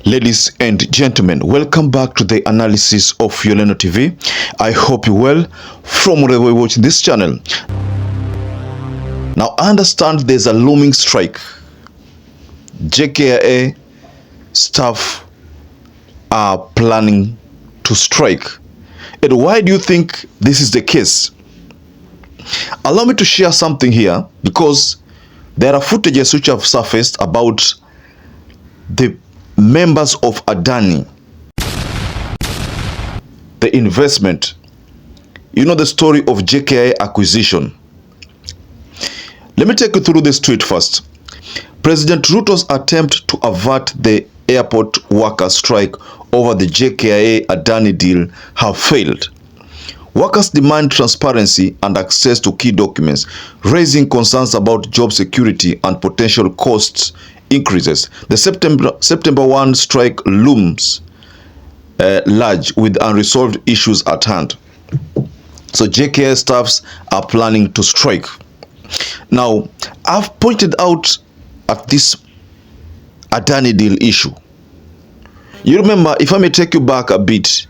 Ladies and gentlemen, welcome back to the analysis of YOLENO TV. I hope you're well from wherever you're watching this channel. Now, I understand there's a looming strike. JKIA staff are planning to strike. And why do you think this is the case? Allow me to share something here, because there are footages which have surfaced about the members of ADANI, the investment. You know the story of JKIA acquisition. Let me take you through this tweet first. President Ruto's attempt to avert the airport workers' strike over the JKIA ADANI deal have failed. Workers demand transparency and access to key documents, raising concerns about job security and potential costs increases. The September 1 strike looms large with unresolved issues at hand. So JKIA staffs are planning to strike. Now, I've pointed out at this ADANI deal issue. You remember, if I may take you back a bit,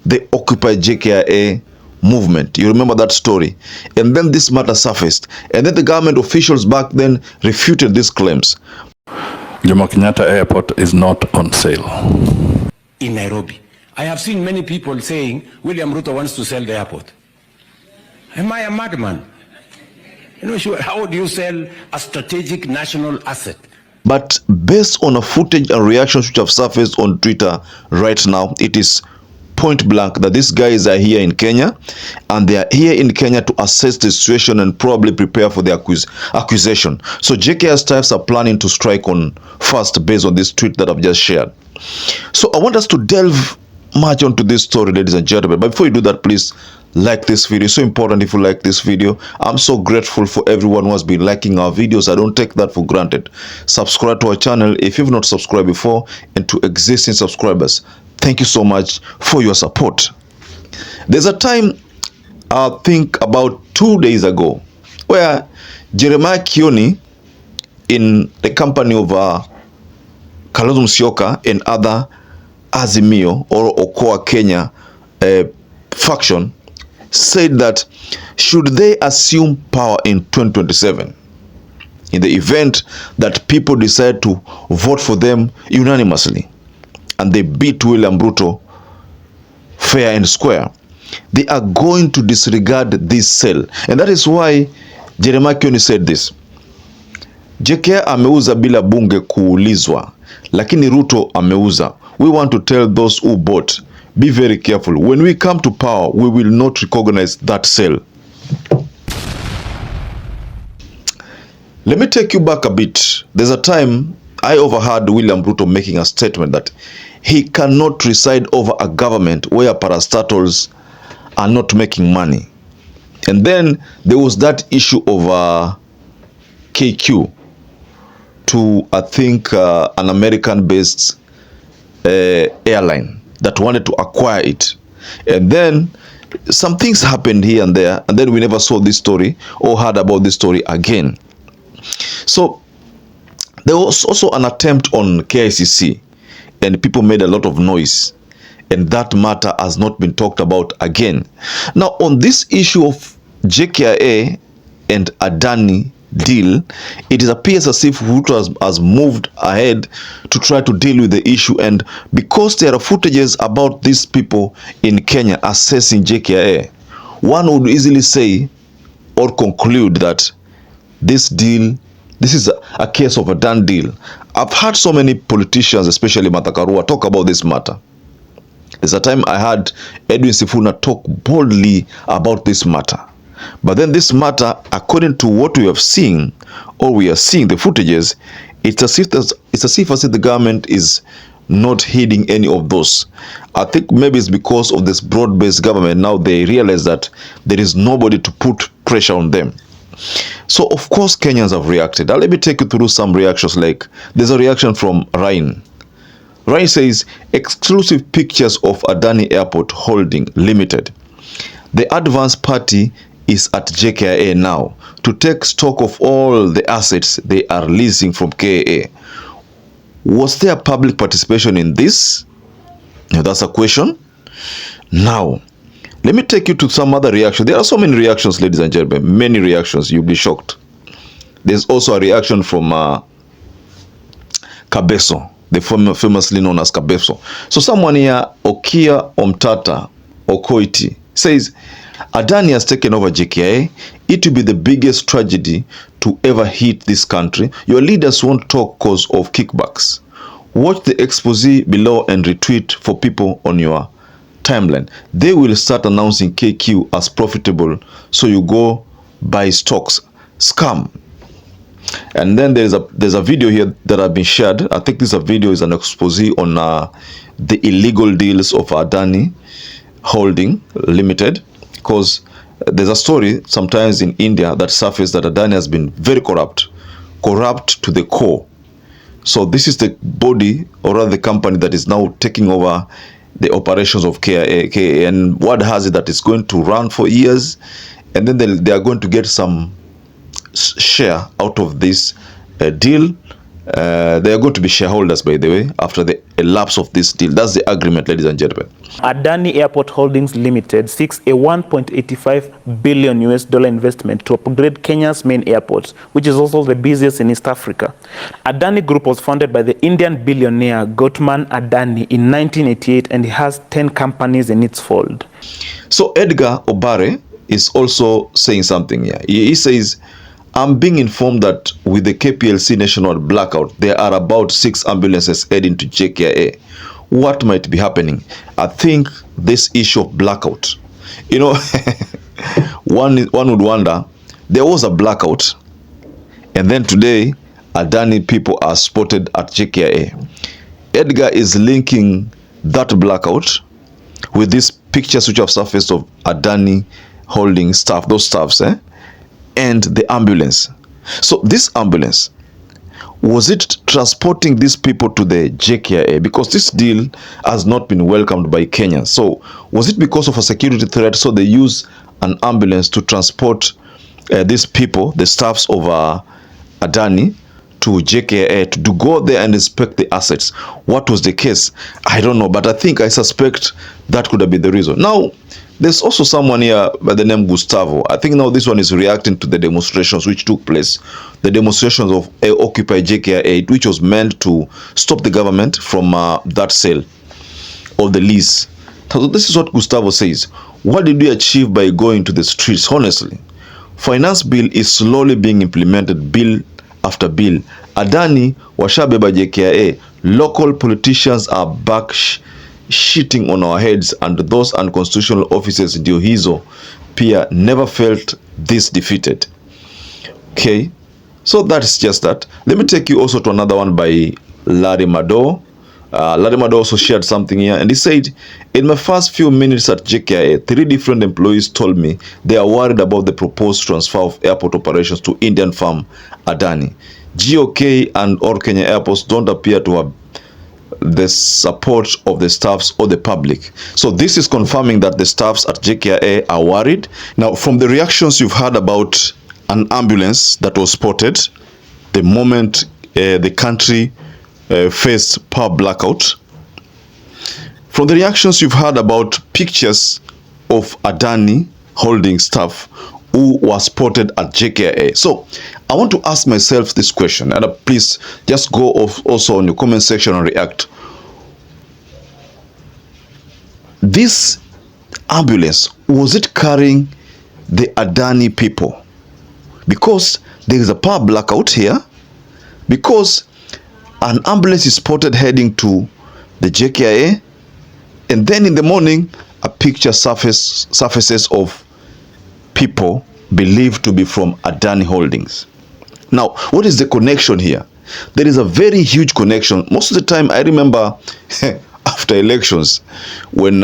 the Occupy JKIA movement. You remember that story? And then this matter surfaced. And then the government officials back then refuted these claims. Jomo Kenyatta Airport is not on sale. In Nairobi, I have seen many people saying William Ruto wants to sell the airport. Am I a madman? How do you sell a strategic national asset? But based on a footage and reactions which have surfaced on Twitter right now, it is point blank that these guys are here in Kenya, and they are here in Kenya to assess the situation and probably prepare for the accusation. So JKIA staffs are planning to strike on first based on this tweet that I've just shared. So I want us to delve much onto this story, ladies and gentlemen. But before you do that, please like this video. It's so important if you like this video. I'm so grateful for everyone who has been liking our videos. I don't take that for granted. Subscribe to our channel if you've not subscribed before, and to existing subscribers, thank you so much for your support. There's a time, I think about 2 days ago, where Jeremiah Kioni, in the company of Kalonzo Musyoka and other Azimio or Okoa Kenya faction, said that should they assume power in 2027, in the event that people decide to vote for them unanimously, and they beat William Ruto fair and square, they are going to disregard this sale. And that is why Jeremiah Kioni said this: JKIA ameuza bila bunge kuulizwa, lakini Ruto ameuza. We want to tell those who bought, be very careful. When we come to power, we will not recognize that sale. Let me take you back a bit. There's a time I overheard William Ruto making a statement that he cannot preside over a government where parastatals are not making money. And then there was that issue of KQ to, I think, an American-based airline that wanted to acquire it. And then some things happened here and there, and then we never saw this story or heard about this story again. So there was also an attempt on KICC, and people made a lot of noise, and that matter has not been talked about again. Now, on this issue of JKIA and ADANI deal, it appears as if Ruto has moved ahead to try to deal with the issue, and because there are footages about these people in Kenya assessing JKIA, one would easily say or conclude that this deal, this is a case of a done deal. I've heard so many politicians, especially Martha Karua, talk about this matter. There's a time I heard Edwin Sifuna talk boldly about this matter. But then this matter, according to what we have seen, or we are seeing the footages, it's as if the government is not heeding any of those. I think maybe it's because of this broad-based government. Now they realize that there is nobody to put pressure on them. So of course Kenyans have reacted. Now let me take you through some reactions. Like, there's a reaction from Ryan. Ryan says, exclusive pictures of ADANI Airport Holding Limited. The advance party is at JKIA now to take stock of all the assets they are leasing from KIA. Was there public participation in this? Now, that's a question. Now, let me take you to some other reactions. There are so many reactions, ladies and gentlemen. Many reactions. You'll be shocked. There's also a reaction from Kabeso, the famously known as Kabeso. So someone here, Okia Omtata Okoiti, says, Adani has taken over JKIA. It will be the biggest tragedy to ever hit this country. Your leaders won't talk cause of kickbacks. Watch the expose below and retweet for people on your timeline. They will start announcing KQ as profitable, so you go buy stocks. Scam. And then there's a video here that have been shared. I think this video is an expose on the illegal deals of Adani Holding Limited, because there's a story sometimes in India that surfaces that Adani has been very corrupt to the core. So this is the body, or rather the company, that is now taking over the operations of KIA, and word has it that it's going to run for years, and then they are going to get some share out of this deal. They are going to be shareholders, by the way, after the elapse of this deal. That's the agreement, ladies and gentlemen. ADANI Airport Holdings Limited seeks a $1.85 billion investment to upgrade Kenya's main airport, which is also the busiest in East Africa. ADANI Group was founded by the Indian billionaire Gautam Adani in 1988 and has 10 companies in its fold. So Edgar Obare is also saying something here. He says, I'm being informed that with the KPLC national blackout, there are about 6 ambulances heading to JKIA. What might be happening? I think this issue of blackout, you know, one would wonder, there was a blackout, and then today, Adani people are spotted at JKIA. Edgar is linking that blackout with these pictures which have surfaced of Adani holding staff, those staffs, and the ambulance. So this ambulance, was it transporting these people to the JKIA? Because this deal has not been welcomed by Kenyans. So was it because of a security threat? So they use an ambulance to transport these people, the staffs of Adani, to JKIA to go there and inspect the assets. What was the case? I don't know, but I suspect that could have been the reason. Now, there's also someone here by the name Gustavo. I think now this one is reacting to the demonstrations which took place. The demonstrations of Occupy JKIA, which was meant to stop the government from that sale of the lease. So this is what Gustavo says. What did we achieve by going to the streets? Honestly, finance bill is slowly being implemented, bill after bill. Adani washabeba JKIA. Local politicians are back shitting on our heads, and those unconstitutional officers ndio hizo pia never felt this defeated. Okay, so that's just that. Let me take you also to another one by Larry Mado. Larry Mado also shared something here, and he said, in my first few minutes at JKIA, 3 different employees told me they are worried about the proposed transfer of airport operations to Indian firm Adani. GOK and all Kenya airports don't appear to have the support of the staffs or the public. So this is confirming that the staffs at JKIA are worried. Now, from the reactions you've heard about an ambulance that was spotted the moment the country faced power blackout, from the reactions you've heard about pictures of Adani holding staff who was spotted at JKIA. So I want to ask myself this question, and please just go off also on your comment section and react. This ambulance, was it carrying the Adani people? Because there is a power blackout here, because an ambulance is spotted heading to the JKIA, and then in the morning a picture surfaces of people believed to be from Adani Holdings. Now, what is the connection here? There is a very huge connection. Most of the time, I remember after elections when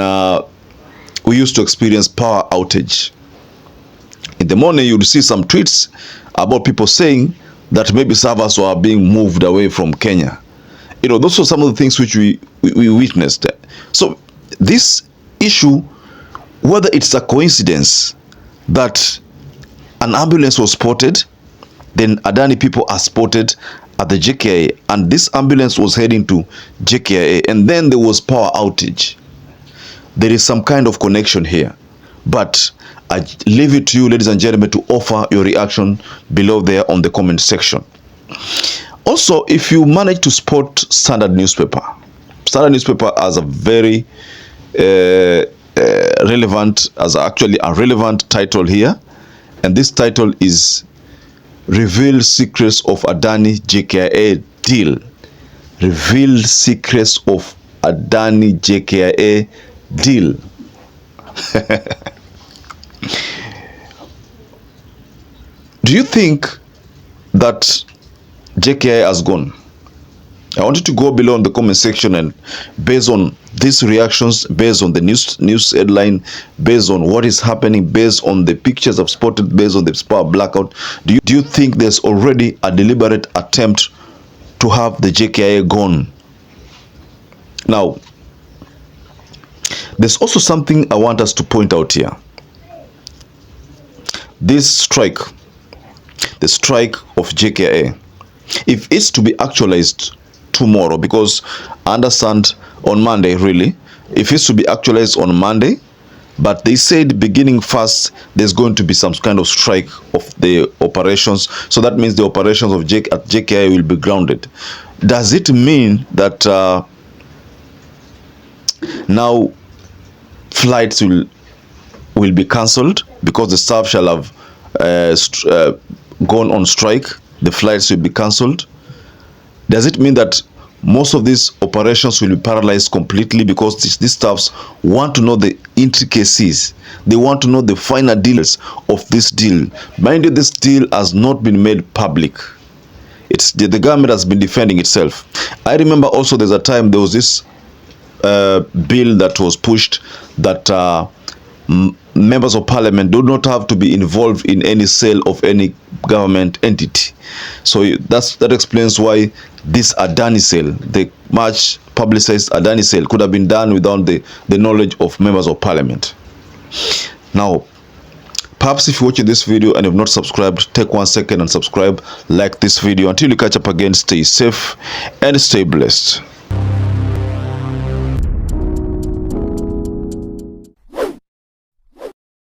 we used to experience power outage. In the morning, you'd see some tweets about people saying that maybe servers were being moved away from Kenya. You know, those are some of the things which we witnessed. So this issue, whether it's a coincidence that an ambulance was spotted, then Adani people are spotted at the JKIA, and this ambulance was heading to JKIA, and then there was power outage. There is some kind of connection here, but I leave it to you, ladies and gentlemen, to offer your reaction below there on the comment section. Also, if you manage to spot Standard newspaper has a very relevant, actually a relevant title here, and this title is Reveal Secrets of Adani JKIA Deal. Reveal Secrets of Adani JKIA Deal. Do you think that JKIA has gone? I want you to go below in the comment section, and based on these reactions, based on the news headline, based on what is happening, based on the pictures I've spotted, based on the power blackout, do you think there's already a deliberate attempt to have the JKIA gone? Now, there's also something I want us to point out here. This strike, the strike of JKIA, if it's to be actualized tomorrow, because I understand on Monday, really, if it's to be actualized on Monday, but they said beginning first there's going to be some kind of strike of the operations, so that means the operations of JKIA will be grounded. Does it mean that now flights will be cancelled because the staff shall have gone on strike? The flights will be cancelled. Does it mean that most of these operations will be paralyzed completely because these staffs want to know the intricacies? They want to know the finer details of this deal. Mind you, this deal has not been made public. It's the government has been defending itself. I remember also there's a time there was this bill that was pushed that members of parliament do not have to be involved in any sale of any government entity. So that explains why this Adani sale, the much publicized Adani sale, could have been done without the knowledge of members of parliament. Now, perhaps if you're watching this video and you've not subscribed, take 1 second and subscribe, like this video. Until you catch up again, stay safe and stay blessed.